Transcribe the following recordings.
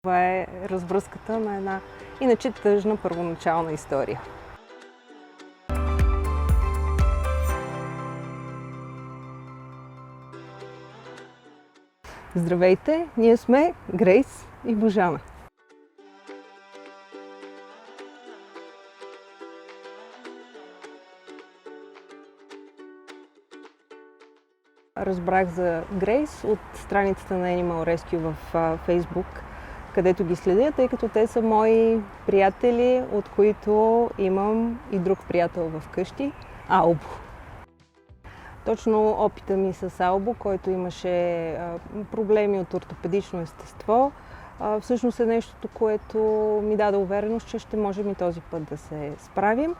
Това е развръзката на една иначе тъжна първоначална история. Здравейте! Ние сме Грейс и Божана. Разбрах за Грейс от страницата на Animal Rescue в Facebook, където ги следя, тъй като те са мои приятели, от които имам и друг приятел вкъщи – Албо. Точно опита ми с Албо, който имаше проблеми от ортопедично естество, всъщност е нещото, което ми даде увереност, че ще можем и този път да се справим,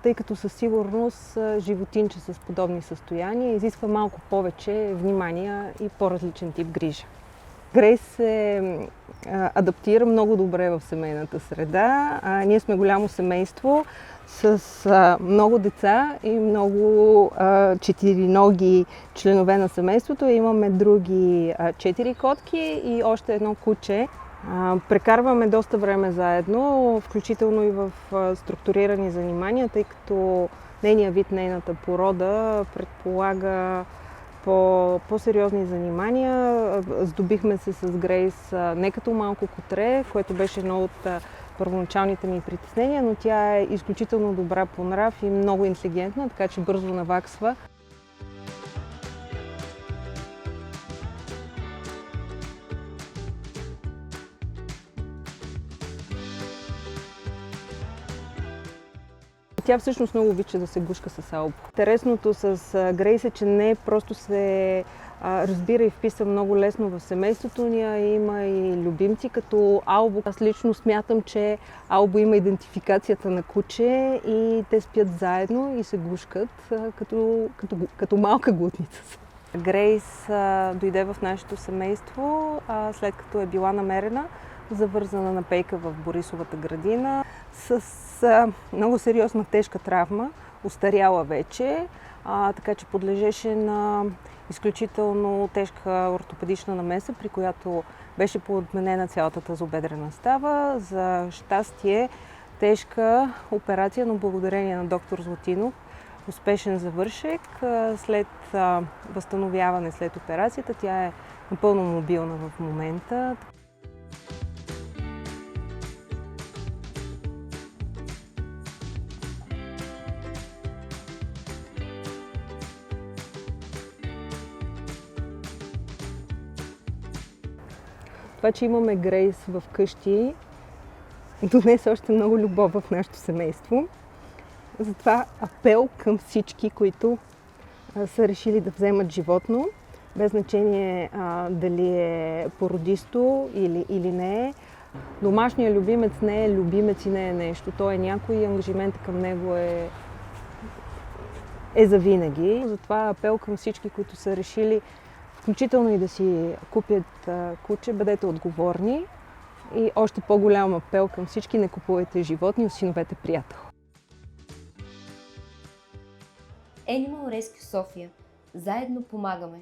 тъй като със сигурност животинче с подобни състояния изисква малко повече внимание и по-различен тип грижа. Грейс се адаптира много добре в семейната среда. Ние сме голямо семейство с много деца и много четириноги членове на семейството. Имаме други 4 котки и още едно куче. Прекарваме доста време заедно, включително и в структурирани занимания, тъй като нейният вид, нейната порода предполага по-сериозни занимания. Здобихме се с Грейс не като малко котре, което беше едно от първоначалните ми притеснения, но тя е изключително добра по нрав и много интелигентна, така че бързо наваксва. Тя всъщност много обича да се гушка с Албо. Интересното с Грейс е, че не просто се разбира и вписва много лесно в семейството ни, има и любимци като Албо. Аз лично смятам, че Албо има идентификацията на куче и те спят заедно и се гушкат като малка глутница. Грейс дойде в нашето семейство след като е била намерена завързана на пейка в Борисовата градина с много сериозна тежка травма, остаряла вече, така че подлежеше на изключително тежка ортопедична намеса, при която беше подменена цялата тазобедрена става. За щастие тежка операция, но благодарение на доктор Златинов успешен завършек. След възстановяване след операцията тя е напълно мобилна в момента. Това, че имаме Грейс в къщи, донесе още много любов в нашето семейство. Затова апел към всички, които са решили да вземат животно, без значение дали е породисто или не е. Домашният любимец не е любимец и не е нещо. Той е някой и ангажиментът към него е завинаги. Затова апел към всички, които са решили включително и да си купят куче, бъдете отговорни и още по-голям апел към всички: не купувайте животни, осиновете приятел. Animal Rescue София. Заедно помагаме!